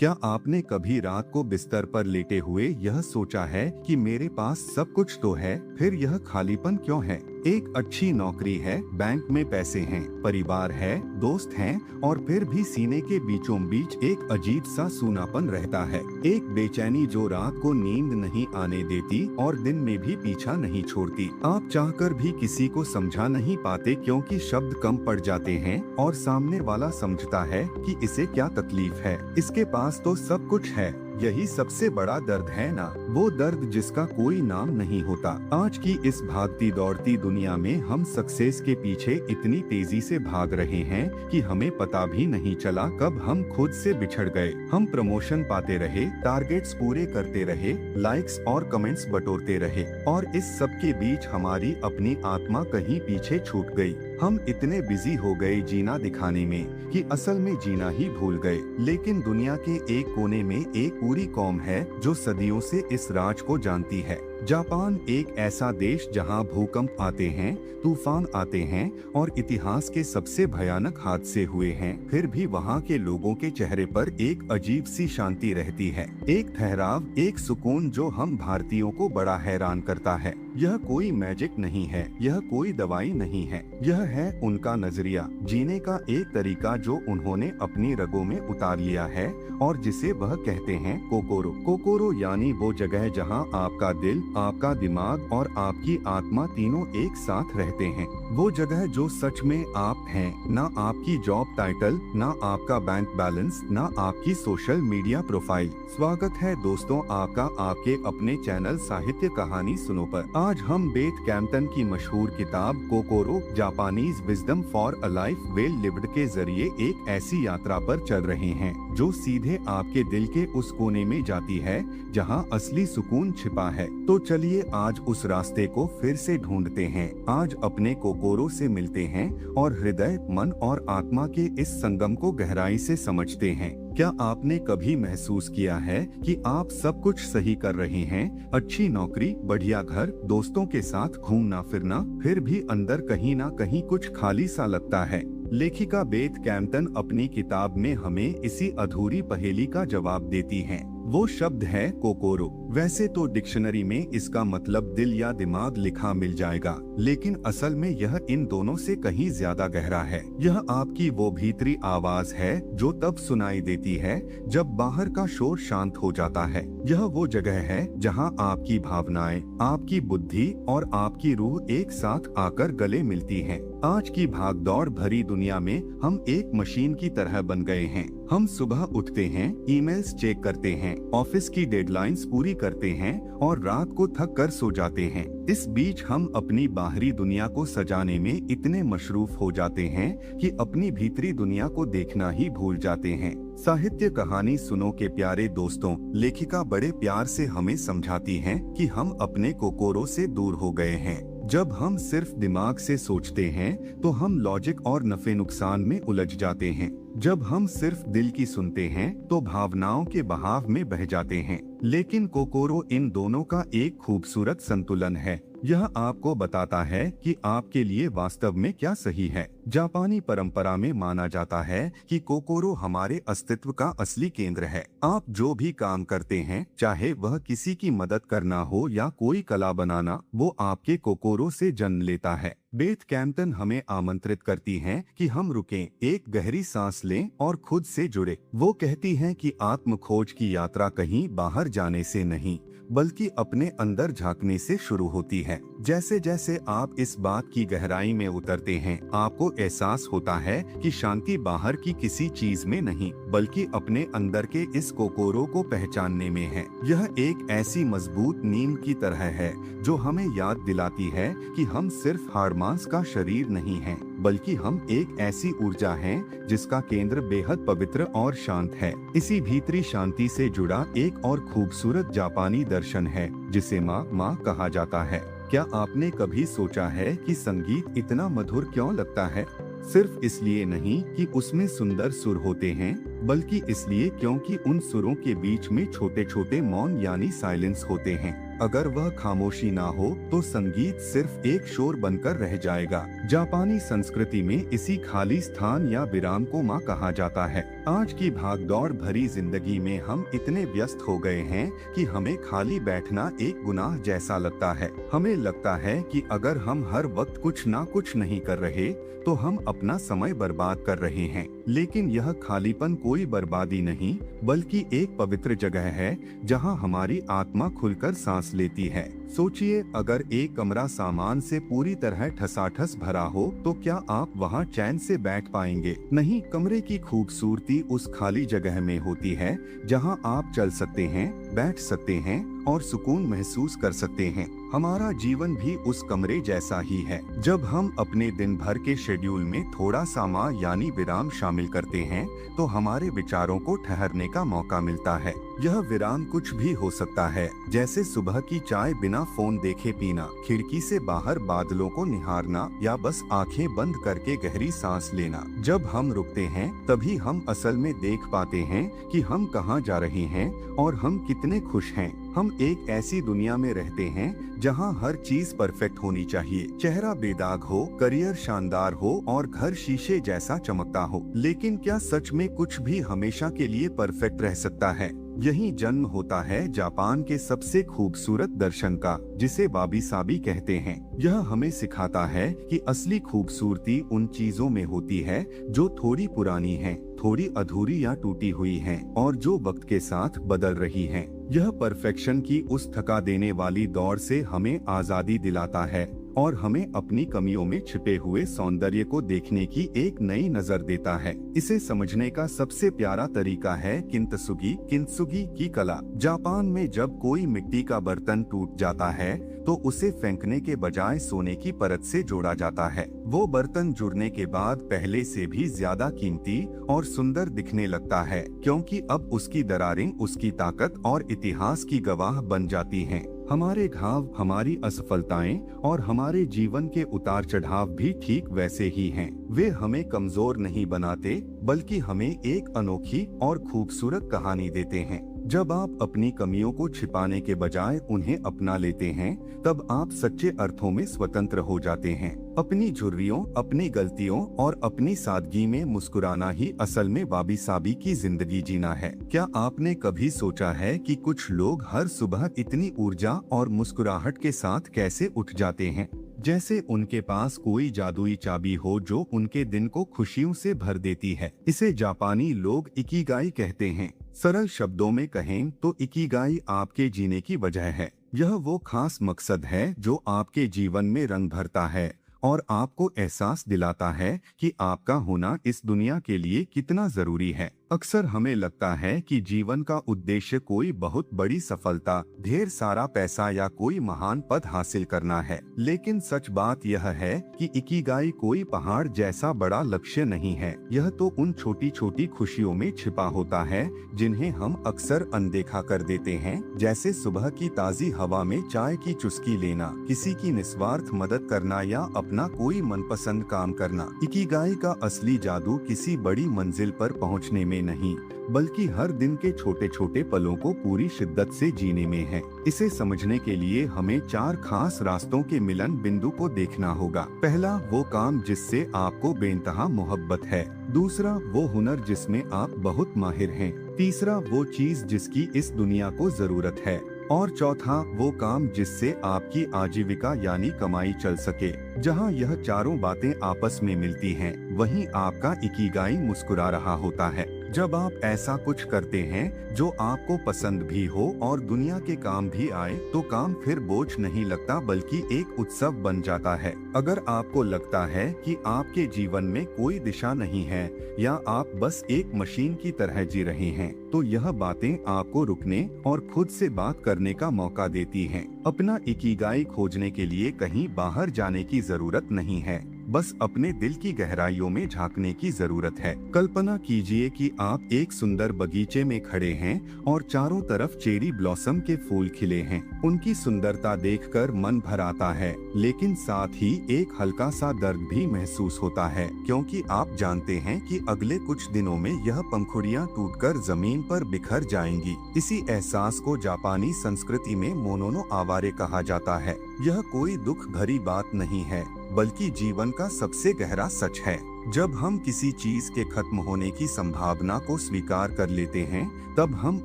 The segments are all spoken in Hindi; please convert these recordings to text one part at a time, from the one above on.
क्या आपने कभी रात को बिस्तर पर लेटे हुए यह सोचा है कि मेरे पास सब कुछ तो है, फिर यह खालीपन क्यों है? एक अच्छी नौकरी है, बैंक में पैसे हैं, परिवार है, दोस्त हैं, और फिर भी सीने के बीचों बीच एक अजीब सा सूनापन रहता है। एक बेचैनी जो रात को नींद नहीं आने देती और दिन में भी पीछा नहीं छोड़ती। आप चाहकर भी किसी को समझा नहीं पाते क्योंकि शब्द कम पड़ जाते हैं और सामने वाला समझता है कि इसे क्या तकलीफ है, इसके पास तो सब कुछ है। यही सबसे बड़ा दर्द है ना, वो दर्द जिसका कोई नाम नहीं होता। आज की इस भागती दौड़ती दुनिया में हम सक्सेस के पीछे इतनी तेजी से भाग रहे हैं कि हमें पता भी नहीं चला कब हम खुद से बिछड़ गए। हम प्रमोशन पाते रहे, टारगेट्स पूरे करते रहे, लाइक्स और कमेंट्स बटोरते रहे, और इस सब के बीच हमारी अपनी आत्मा कहीं पीछे छूट गई। हम इतने बिजी हो गए जीना दिखाने में कि असल में जीना ही भूल गए। लेकिन दुनिया के एक कोने में एक पूरी कौम है जो सदियों से इस राज को जानती है। जापान एक ऐसा देश जहां भूकंप आते हैं, तूफान आते हैं और इतिहास के सबसे भयानक हादसे हुए हैं, फिर भी वहां के लोगों के चेहरे पर एक अजीब सी शांति रहती है। एक ठहराव, एक सुकून जो हम भारतीयों को बड़ा हैरान करता है। यह कोई मैजिक नहीं है, यह कोई दवाई नहीं है, यह है उनका नजरिया, जीने का एक तरीका जो उन्होंने अपनी रगों में उतार लिया है और जिसे वह कहते हैं कोकोरो। कोकोरो यानी वो जगह जहां आपका दिल, आपका दिमाग और आपकी आत्मा तीनों एक साथ रहते हैं। वो जगह जो सच में आप हैं, ना आपकी जॉब टाइटल, ना आपका बैंक बैलेंस, ना आपकी सोशल मीडिया प्रोफाइल। स्वागत है दोस्तों आपका आपके अपने चैनल साहित्य कहानी सुनो पर। आज हम बेथ कैम्पटन की मशहूर किताब Kokoro, Japanese wisdom for a life well lived के जरिए एक ऐसी यात्रा पर चल रहे हैं जो सीधे आपके दिल के उस कोने में जाती है जहां असली सुकून छिपा है। तो चलिए आज उस रास्ते को फिर से ढूंढते हैं। आज अपने कोकोरो से मिलते हैं और हृदय, मन और आत्मा के इस संगम को गहराई से समझते हैं। क्या आपने कभी महसूस किया है कि आप सब कुछ सही कर रहे हैं, अच्छी नौकरी, बढ़िया घर, दोस्तों के साथ घूमना फिरना, फिर भी अंदर कहीं ना कहीं कुछ खाली सा लगता है? लेखिका बेथ कैम्पटन अपनी किताब में हमें इसी अधूरी पहेली का जवाब देती हैं। वो शब्द है कोकोरो। वैसे तो डिक्शनरी में इसका मतलब दिल या दिमाग लिखा मिल जाएगा, लेकिन असल में यह इन दोनों से कहीं ज्यादा गहरा है। यह आपकी वो भीतरी आवाज है जो तब सुनाई देती है जब बाहर का शोर शांत हो जाता है। यह वो जगह है जहां आपकी भावनाएं, आपकी बुद्धि और आपकी रूह एक साथ आकर गले मिलती हैं। आज की भागदौड़ भरी दुनिया में हम एक मशीन की तरह बन गए हैं। हम सुबह उठते हैं, ईमेल्स चेक करते हैं, ऑफिस की डेडलाइंस पूरी करते हैं और रात को थक कर सो जाते हैं। इस बीच हम अपनी बाहरी दुनिया को सजाने में इतने मशरूफ हो जाते हैं कि अपनी भीतरी दुनिया को देखना ही भूल जाते हैं। साहित्य कहानी सुनो के प्यारे दोस्तों, लेखिका बड़े प्यार से हमें समझाती हैं कि हम अपने कोकोरो से दूर हो गए हैं। जब हम सिर्फ दिमाग से सोचते हैं तो हम लॉजिक और नफे नुकसान में उलझ जाते हैं। जब हम सिर्फ दिल की सुनते हैं तो भावनाओं के बहाव में बह जाते हैं। लेकिन कोकोरो इन दोनों का एक खूबसूरत संतुलन है। यह आपको बताता है कि आपके लिए वास्तव में क्या सही है। जापानी परंपरा में माना जाता है कि कोकोरो हमारे अस्तित्व का असली केंद्र है। आप जो भी काम करते हैं, चाहे वह किसी की मदद करना हो या कोई कला बनाना, वो आपके कोकोरो से जन्म लेता है। बेथ कैम्पटन हमें आमंत्रित करती हैं कि हम रुकें, एक गहरी सांस लें और खुद से जुड़े। वो कहती हैं कि आत्म खोज की यात्रा कहीं बाहर जाने से नहीं, बल्कि अपने अंदर झांकने से शुरू होती है। जैसे जैसे आप इस बात की गहराई में उतरते हैं, आपको एहसास होता है कि शांति बाहर की किसी चीज में नहीं, बल्कि अपने अंदर के इस कोकोरो को पहचानने में है। यह एक ऐसी मजबूत नींद की तरह है जो हमें याद दिलाती है कि हम सिर्फ हाड़ मांस का शरीर नहीं हैं, बल्कि हम एक ऐसी ऊर्जा हैं जिसका केंद्र बेहद पवित्र और शांत है। इसी भीतरी शांति से जुड़ा एक और खूबसूरत जापानी दर्शन है जिसे माँ कहा जाता है। क्या आपने कभी सोचा है कि संगीत इतना मधुर क्यों लगता है? सिर्फ इसलिए नहीं कि उसमें सुंदर सुर होते हैं, बल्कि इसलिए क्योंकि उन सुरों के बीच में छोटे छोटे मौन यानी साइलेंस होते हैं। अगर वह खामोशी ना हो तो संगीत सिर्फ एक शोर बनकर रह जाएगा। जापानी संस्कृति में इसी खाली स्थान या विराम को माँ कहा जाता है। आज की भागदौड़ भरी जिंदगी में हम इतने व्यस्त हो गए हैं कि हमें खाली बैठना एक गुनाह जैसा लगता है। हमें लगता है कि अगर हम हर वक्त कुछ ना कुछ नहीं कर रहे तो हम अपना समय बर्बाद कर रहे हैं। लेकिन यह खालीपन कोई बर्बादी नहीं, बल्कि एक पवित्र जगह है जहां हमारी आत्मा खुलकर सांस लेती है। सोचिए, अगर एक कमरा सामान से पूरी तरह ठसाठस भरा हो तो क्या आप वहां चैन से बैठ पाएंगे? नहीं, कमरे की खूबसूरती उस खाली जगह में होती है जहां आप चल सकते हैं, बैठ सकते हैं और सुकून महसूस कर सकते हैं। हमारा जीवन भी उस कमरे जैसा ही है। जब हम अपने दिन भर के शेड्यूल में थोड़ा सा यानी विराम शामिल करते हैं तो हमारे विचारों को ठहरने का मौका मिलता है। यह विराम कुछ भी हो सकता है, जैसे सुबह की चाय बिना फोन देखे पीना, खिड़की से बाहर बादलों को निहारना या बस आंखें बंद करके गहरी सांस लेना। जब हम रुकते हैं तभी हम असल में देख पाते हैं कि हम कहाँ जा रहे हैं और हम कितने खुश हैं। हम एक ऐसी दुनिया में रहते हैं जहां हर चीज परफेक्ट होनी चाहिए, चेहरा बेदाग हो, करियर शानदार हो और घर शीशे जैसा चमकता हो। लेकिन क्या सच में कुछ भी हमेशा के लिए परफेक्ट रह सकता है? यही जन्म होता है जापान के सबसे खूबसूरत दर्शन का, जिसे वाबी साबी कहते हैं। यह हमें सिखाता है कि असली खूबसूरती उन चीजों में होती है जो थोड़ी पुरानी हैं, थोड़ी अधूरी या टूटी हुई हैं और जो वक्त के साथ बदल रही हैं। यह परफेक्शन की उस थका देने वाली दौड़ से हमें आजादी दिलाता है और हमें अपनी कमियों में छिपे हुए सौंदर्य को देखने की एक नई नजर देता है। इसे समझने का सबसे प्यारा तरीका है किंतसुगी की कला। जापान में जब कोई मिट्टी का बर्तन टूट जाता है तो उसे फेंकने के बजाय सोने की परत से जोड़ा जाता है। वो बर्तन जुड़ने के बाद पहले से भी ज्यादा कीमती और सुंदर दिखने लगता है, क्योंकि अब उसकी दरारें उसकी ताकत और इतिहास की गवाह बन जाती हैं। हमारे घाव, हमारी असफलताएं और हमारे जीवन के उतार चढ़ाव भी ठीक वैसे ही हैं। वे हमें कमजोर नहीं बनाते, बल्कि हमें एक अनोखी और खूबसूरत कहानी देते हैं। जब आप अपनी कमियों को छिपाने के बजाय उन्हें अपना लेते हैं, तब आप सच्चे अर्थों में स्वतंत्र हो जाते हैं। अपनी झुर्रियों, अपनी गलतियों और अपनी सादगी में मुस्कुराना ही असल में वाबी साबी की जिंदगी जीना है। क्या आपने कभी सोचा है कि कुछ लोग हर सुबह इतनी ऊर्जा और मुस्कुराहट के साथ कैसे उठ जाते हैं, जैसे उनके पास कोई जादुई चाबी हो जो उनके दिन को खुशियों से भर देती है? इसे जापानी लोग इकिगाई कहते हैं। सरल शब्दों में कहें तो इकिगाई आपके जीने की वजह है। यह वो खास मकसद है जो आपके जीवन में रंग भरता है और आपको एहसास दिलाता है कि आपका होना इस दुनिया के लिए कितना जरूरी है। अक्सर हमें लगता है कि जीवन का उद्देश्य कोई बहुत बड़ी सफलता, ढेर सारा पैसा या कोई महान पद हासिल करना है। लेकिन सच बात यह है कि इकिगाई कोई पहाड़ जैसा बड़ा लक्ष्य नहीं है। यह तो उन छोटी छोटी खुशियों में छिपा होता है जिन्हें हम अक्सर अनदेखा कर देते हैं, जैसे सुबह की ताजी हवा में चाय की चुस्की लेना, किसी की निस्वार्थ मदद करना या अपना कोई मनपसंद काम करना। इकिगाई का असली जादू किसी बड़ी मंजिल पर पहुंचने में नहीं, बल्कि हर दिन के छोटे छोटे पलों को पूरी शिद्दत से जीने में है। इसे समझने के लिए हमें 4 खास रास्तों के मिलन बिंदु को देखना होगा। पहला, वो काम जिससे आपको बेइंतहा मोहब्बत है। दूसरा, वो हुनर जिसमें आप बहुत माहिर हैं। तीसरा, वो चीज जिसकी इस दुनिया को जरूरत है। और चौथा, वो काम जिससे आपकी आजीविका यानी कमाई चल सके। जहां यह चारों बातें आपस में मिलती हैं, वहीं आपका इकिगाई मुस्कुरा रहा होता है। जब आप ऐसा कुछ करते हैं जो आपको पसंद भी हो और दुनिया के काम भी आए, तो काम फिर बोझ नहीं लगता बल्कि एक उत्सव बन जाता है। अगर आपको लगता है कि आपके जीवन में कोई दिशा नहीं है या आप बस एक मशीन की तरह जी रहे हैं, तो यह बातें आपको रुकने और खुद से बात करने का मौका देती हैं। अपना इकिगाई खोजने के लिए कहीं बाहर जाने की जरूरत नहीं है, बस अपने दिल की गहराइयों में झांकने की जरूरत है। कल्पना कीजिए कि आप एक सुंदर बगीचे में खड़े हैं और चारों तरफ चेरी ब्लॉसम के फूल खिले हैं। उनकी सुंदरता देखकर मन भर आता है, लेकिन साथ ही एक हल्का सा दर्द भी महसूस होता है, क्योंकि आप जानते हैं कि अगले कुछ दिनों में यह पंखुड़ियां टूटकर जमीन पर बिखर जाएंगी। इसी एहसास को जापानी संस्कृति में मोनोनो आवारे कहा जाता है। यह कोई दुख भरी बात नहीं है, बल्कि जीवन का सबसे गहरा सच है। जब हम किसी चीज के खत्म होने की संभावना को स्वीकार कर लेते हैं, तब हम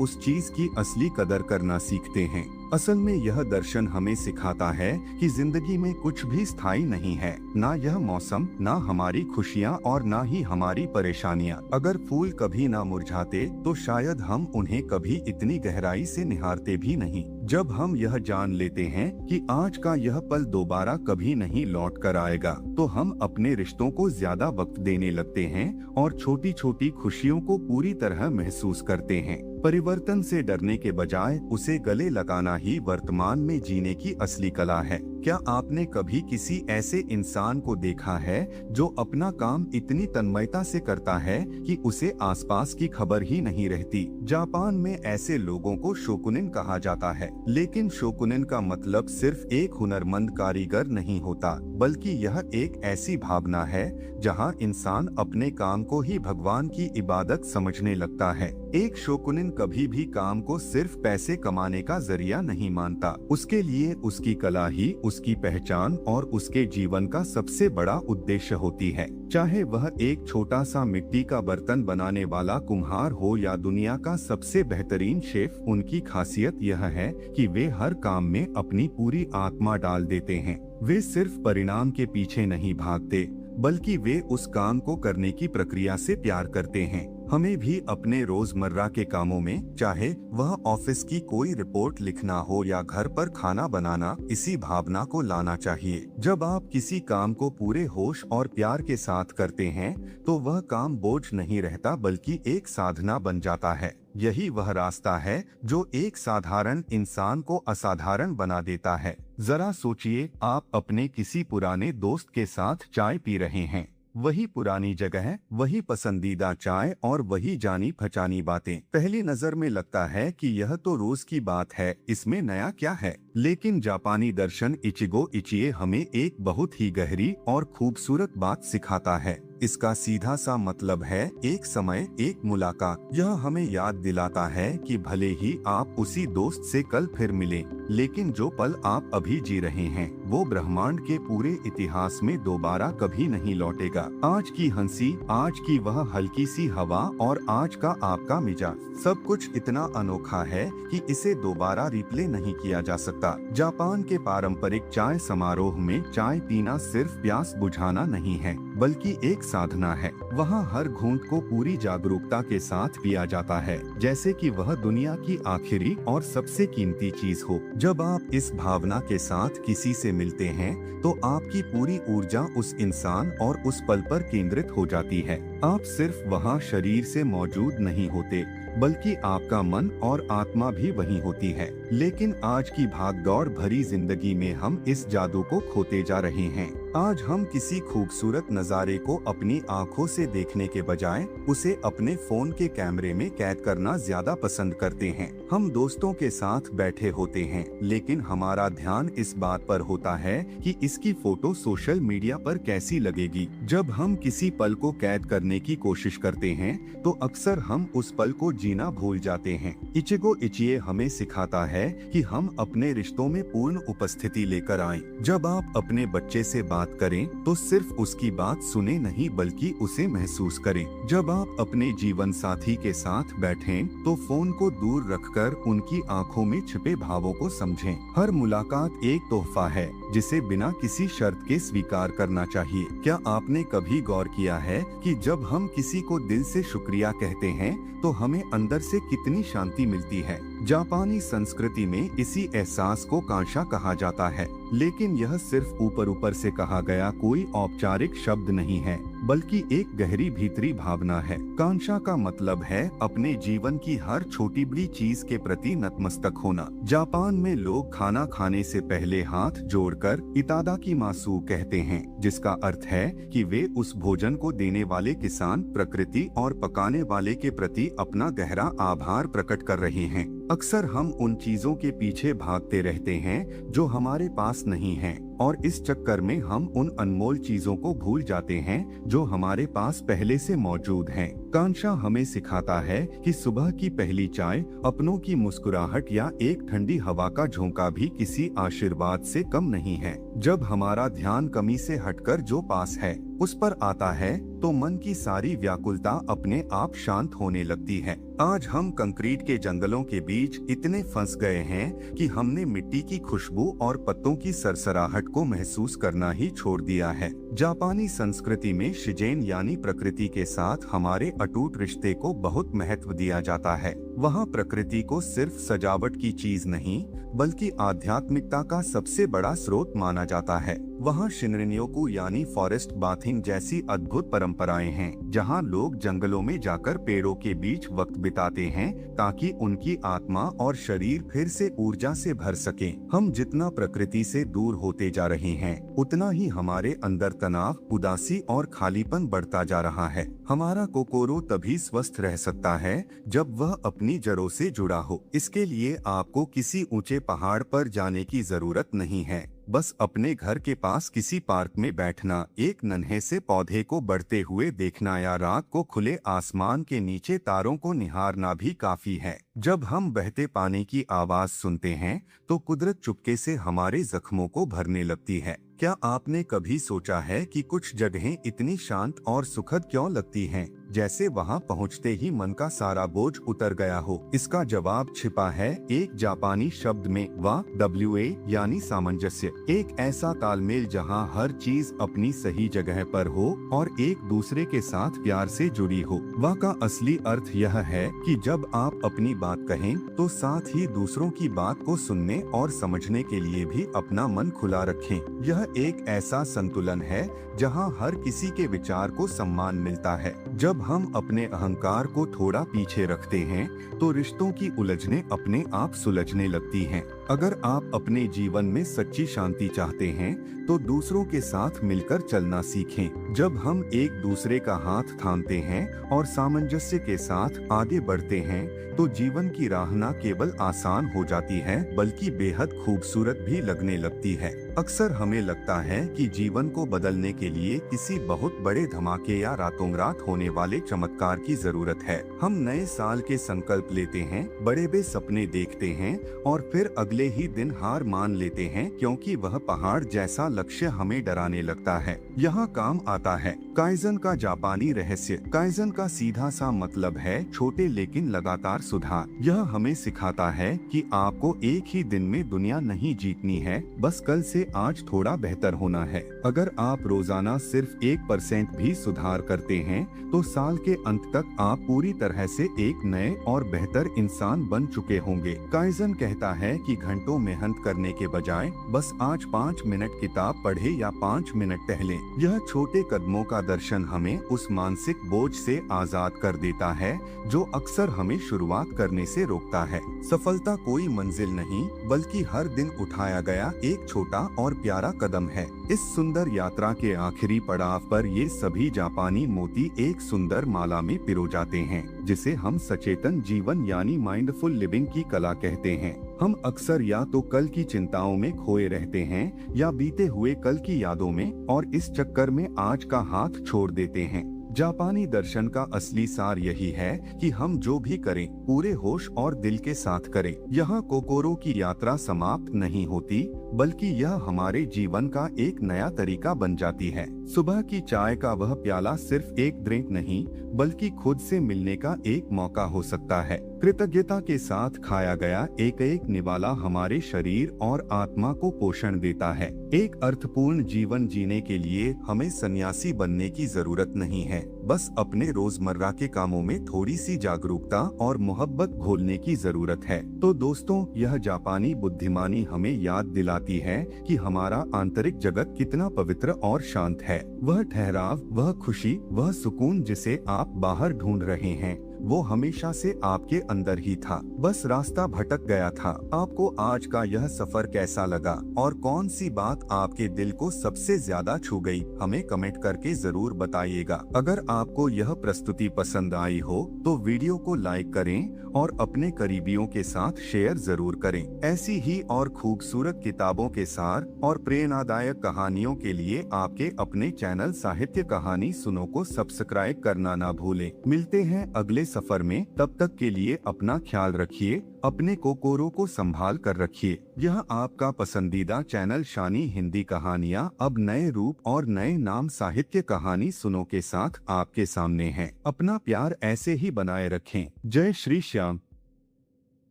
उस चीज की असली कदर करना सीखते हैं। असल में यह दर्शन हमें सिखाता है कि जिंदगी में कुछ भी स्थायी नहीं है, ना यह मौसम, ना हमारी खुशियाँ और ना ही हमारी परेशानियाँ। अगर फूल कभी ना मुरझाते तो शायद हम उन्हें कभी इतनी गहराई से निहारते भी नहीं। जब हम यह जान लेते हैं कि आज का यह पल दोबारा कभी नहीं लौट कर आएगा, तो हम अपने रिश्तों को ज्यादा वक्त देने लगते हैं और छोटी छोटी खुशियों को पूरी तरह महसूस करते हैं। परिवर्तन से डरने के बजाय उसे गले लगाना ही वर्तमान में जीने की असली कला है। क्या आपने कभी किसी ऐसे इंसान को देखा है जो अपना काम इतनी तन्मयता से करता है कि उसे आसपास की खबर ही नहीं रहती? जापान में ऐसे लोगों को शोकुनिन कहा जाता है, लेकिन शोकुनिन का मतलब सिर्फ एक हुनरमंद कारीगर नहीं होता, बल्कि यह एक ऐसी भावना है जहां इंसान अपने काम को ही भगवान की इबादत समझने लगता है। एक शोकुनिन कभी भी काम को सिर्फ पैसे कमाने का जरिया नहीं मानता। उसके लिए उसकी कला ही उसकी पहचान और उसके जीवन का सबसे बड़ा उद्देश्य होती है। चाहे वह एक छोटा सा मिट्टी का बर्तन बनाने वाला कुम्हार हो या दुनिया का सबसे बेहतरीन शेफ, उनकी खासियत यह है कि वे हर काम में अपनी पूरी आत्मा डाल देते हैं। वे सिर्फ परिणाम के पीछे नहीं भागते, बल्कि वे उस काम को करने की प्रक्रिया से प्यार करते हैं। हमें भी अपने रोजमर्रा के कामों में, चाहे वह ऑफिस की कोई रिपोर्ट लिखना हो या घर पर खाना बनाना, इसी भावना को लाना चाहिए। जब आप किसी काम को पूरे होश और प्यार के साथ करते हैं, तो वह काम बोझ नहीं रहता, बल्कि एक साधना बन जाता है। यही वह रास्ता है जो एक साधारण इंसान को असाधारण बना देता है। जरा सोचिए, आप अपने किसी पुराने दोस्त के साथ चाय पी रहे हैं। वही पुरानी जगह, वही पसंदीदा चाय और वही जानी पहचानी बातें। पहली नजर में लगता है कि यह तो रोज की बात है, इसमें नया क्या है? लेकिन जापानी दर्शन इचिगो इचिए हमें एक बहुत ही गहरी और खूबसूरत बात सिखाता है। इसका सीधा सा मतलब है एक समय, एक मुलाकात। यह हमें याद दिलाता है कि भले ही आप उसी दोस्त से कल फिर मिलें, लेकिन जो पल आप अभी जी रहे हैं वो ब्रह्मांड के पूरे इतिहास में दोबारा कभी नहीं लौटेगा। आज की हंसी, आज की वह हल्की सी हवा और आज का आपका मिजाज, सब कुछ इतना अनोखा है कि इसे दोबारा रिप्ले नहीं किया जा सकता। जापान के पारंपरिक चाय समारोह में चाय पीना सिर्फ प्यास बुझाना नहीं है, बल्कि एक साधना है। वहाँ हर घूंट को पूरी जागरूकता के साथ पिया जाता है, जैसे कि वह दुनिया की आखिरी और सबसे कीमती चीज हो। जब आप इस भावना के साथ किसी से मिलते हैं, तो आपकी पूरी ऊर्जा उस इंसान और उस पल पर केंद्रित हो जाती है। आप सिर्फ वहाँ शरीर से मौजूद नहीं होते, बल्कि आपका मन और आत्मा भी वहीं होती है। लेकिन आज की भागदौड़ भरी जिंदगी में हम इस जादू को खोते जा रहे हैं। आज हम किसी खूबसूरत नज़ारे को अपनी आंखों से देखने के बजाय उसे अपने फोन के कैमरे में कैद करना ज्यादा पसंद करते हैं। हम दोस्तों के साथ बैठे होते हैं, लेकिन हमारा ध्यान इस बात पर होता है कि इसकी फोटो सोशल मीडिया पर कैसी लगेगी। जब हम किसी पल को कैद करने की कोशिश करते हैं, तो अक्सर हम उस पल को जीना भूल जाते हैं। इचिगो इचिए हमें सिखाता है कि हम अपने रिश्तों में पूर्ण उपस्थिति लेकर आएं। जब आप अपने बच्चे से बात करें, तो सिर्फ उसकी बात सुने नहीं, बल्कि उसे महसूस करें। जब आप अपने जीवन साथी के साथ बैठें, तो फोन को दूर रखकर उनकी आंखों में छिपे भावों को समझें। हर मुलाकात एक तोहफा है, जिसे बिना किसी शर्त के स्वीकार करना चाहिए। क्या आपने कभी गौर किया है कि जब हम किसी को दिल से शुक्रिया कहते हैं, तो हमें अंदर से कितनी शांति मिलती है? जापानी संस्कृति में इसी एहसास को कांशा कहा जाता है, लेकिन यह सिर्फ ऊपर ऊपर से कहा गया कोई औपचारिक शब्द नहीं है, बल्कि एक गहरी भीतरी भावना है। कांशा का मतलब है अपने जीवन की हर छोटी बड़ी चीज के प्रति नतमस्तक होना। जापान में लोग खाना खाने से पहले हाथ जोड़कर इतादाकिमासु कहते हैं, जिसका अर्थ है कि वे उस भोजन को देने वाले किसान, प्रकृति और पकाने वाले के प्रति अपना गहरा आभार प्रकट कर रहे हैं। अक्सर हम उन चीजों के पीछे भागते रहते हैं जो हमारे पास नहीं हैं, और इस चक्कर में हम उन अनमोल चीजों को भूल जाते हैं जो हमारे पास पहले से मौजूद हैं। कांशा हमें सिखाता है कि सुबह की पहली चाय, अपनों की मुस्कुराहट या एक ठंडी हवा का झोंका भी किसी आशीर्वाद से कम नहीं है। जब हमारा ध्यान कमी से हटकर जो पास है उस पर आता है तो मन की सारी व्याकुलता अपने आप शांत होने लगती है। आज हम कंक्रीट के जंगलों के बीच इतने फंस गए हैं कि हमने मिट्टी की खुशबू और पत्तों की सरसराहट को महसूस करना ही छोड़ दिया है। जापानी संस्कृति में शिजेन यानी प्रकृति के साथ हमारे अटूट रिश्ते को बहुत महत्व दिया जाता है। वहाँ प्रकृति को सिर्फ सजावट की चीज नहीं बल्कि आध्यात्मिकता का सबसे बड़ा स्रोत माना जाता है। वहाँ शिनरिन्योकु यानी फॉरेस्ट बाथिंग जैसी अद्भुत परंपराएं हैं, जहाँ लोग जंगलों में जाकर पेड़ों के बीच वक्त बिताते हैं ताकि उनकी आत्मा और शरीर फिर से ऊर्जा से भर सके। हम जितना प्रकृति से दूर होते जा रहे हैं उतना ही हमारे अंदर तनाव, उदासी और खालीपन बढ़ता जा रहा है। हमारा कोकोरो तभी स्वस्थ रह सकता है जब वह अपनी जड़ों से जुड़ा हो। इसके लिए आपको किसी ऊंचे पहाड़ पर जाने की जरूरत नहीं है, बस अपने घर के पास किसी पार्क में बैठना, एक नन्हे से पौधे को बढ़ते हुए देखना या रात को खुले आसमान के नीचे तारों को निहारना भी काफी है। जब हम बहते पानी की आवाज सुनते हैं तो कुदरत चुपके से हमारे जख्मों को भरने लगती है। क्या आपने कभी सोचा है कि कुछ जगहें इतनी शांत और सुखद क्यों लगती हैं, जैसे वहां पहुंचते ही मन का सारा बोझ उतर गया हो? इसका जवाब छिपा है एक जापानी शब्द में, WA यानी सामंजस्य। एक ऐसा तालमेल जहां हर चीज अपनी सही जगह पर हो और एक दूसरे के साथ प्यार से जुड़ी हो। वह का असली अर्थ यह है कि जब आप अपनी बात कहें तो साथ ही दूसरों की बात को सुनने और समझने के लिए भी अपना मन खुला रखें। यह एक ऐसा संतुलन है जहां हर किसी के विचार को सम्मान मिलता है। जब हम अपने अहंकार को थोड़ा पीछे रखते हैं तो रिश्तों की उलझनें अपने आप सुलझने लगती हैं। अगर आप अपने जीवन में सच्ची शांति चाहते हैं तो दूसरों के साथ मिलकर चलना सीखें। जब हम एक दूसरे का हाथ थामते हैं और सामंजस्य के साथ आगे बढ़ते हैं तो जीवन की राह न केवल आसान हो जाती है बल्कि बेहद खूबसूरत भी लगने लगती है। अक्सर हमें लगता है कि जीवन को बदलने के लिए किसी बहुत बड़े धमाके या रातों रात होने वाले चमत्कार की जरूरत है। हम नए साल के संकल्प लेते हैं, बड़े बड़े सपने देखते हैं और फिर अगले ही दिन हार मान लेते हैं क्योंकि वह पहाड़ जैसा लक्ष्य हमें डराने लगता है। यहाँ काम आता है काइजन का जापानी रहस्य। काइजन का सीधा सा मतलब है छोटे लेकिन लगातार सुधार। यह हमें सिखाता है कि आपको एक ही दिन में दुनिया नहीं जीतनी है, बस कल से आज थोड़ा बेहतर होना है। अगर आप रोजाना सिर्फ 1% भी सुधार करते हैं तो साल के अंत तक आप पूरी तरह से एक नए और बेहतर इंसान बन चुके होंगे। काइजन कहता है कि घंटों मेहनत करने के बजाय बस आज 5 मिनट किताब पढ़े या 5 मिनट टहलें। यह छोटे कदमों का दर्शन हमें उस मानसिक बोझ से आजाद कर देता है जो अक्सर हमें शुरुआत करने से रोकता है। सफलता कोई मंजिल नहीं बल्कि हर दिन उठाया गया एक छोटा और प्यारा कदम है। इस सुंदर यात्रा के आखिरी पड़ाव पर ये सभी जापानी मोती एक सुंदर माला में पिरो जाते हैं जिसे हम सचेतन जीवन यानी माइंडफुल लिविंग की कला कहते हैं। हम अक्सर या तो कल की चिंताओं में खोए रहते हैं या बीते हुए कल की यादों में, और इस चक्कर में आज का हाथ छोड़ देते हैं। जापानी दर्शन का असली सार यही है कि हम जो भी करें पूरे होश और दिल के साथ करें। यहाँ कोकोरो की यात्रा समाप्त नहीं होती बल्कि यह हमारे जीवन का एक नया तरीका बन जाती है। सुबह की चाय का वह प्याला सिर्फ एक ड्रिंक नहीं बल्कि खुद से मिलने का एक मौका हो सकता है। कृतज्ञता के साथ खाया गया एक एक निवाला हमारे शरीर और आत्मा को पोषण देता है। एक अर्थपूर्ण जीवन जीने के लिए हमें सन्यासी बनने की जरूरत नहीं है, बस अपने रोजमर्रा के कामों में थोड़ी सी जागरूकता और मोहब्बत घोलने की जरूरत है। तो दोस्तों, यह जापानी बुद्धिमानी हमें याद दिलाती है कि हमारा आंतरिक जगत कितना पवित्र और शांत है। वह ठहराव, वह खुशी, वह सुकून जिसे आप बाहर ढूंढ रहे हैं वो हमेशा से आपके अंदर ही था, बस रास्ता भटक गया था। आपको आज का यह सफर कैसा लगा और कौन सी बात आपके दिल को सबसे ज्यादा छू गई, हमें कमेंट करके जरूर बताइएगा। अगर आपको यह प्रस्तुति पसंद आई हो तो वीडियो को लाइक करें और अपने करीबियों के साथ शेयर जरूर करें। ऐसी ही और खूबसूरत किताबों के सार और प्रेरणादायक कहानियों के लिए आपके अपने चैनल साहित्य कहानी सुनो को सब्सक्राइब करना ना भूलें। मिलते हैं अगले सफर में। तब तक के लिए अपना ख्याल रखिए, अपने कोकोरो को संभाल कर रखिए। यह आपका पसंदीदा चैनल शानी हिंदी कहानियाँ अब नए रूप और नए नाम साहित्य कहानी सुनो के साथ आपके सामने है। अपना प्यार ऐसे ही बनाए रखें। जय श्री श्याम।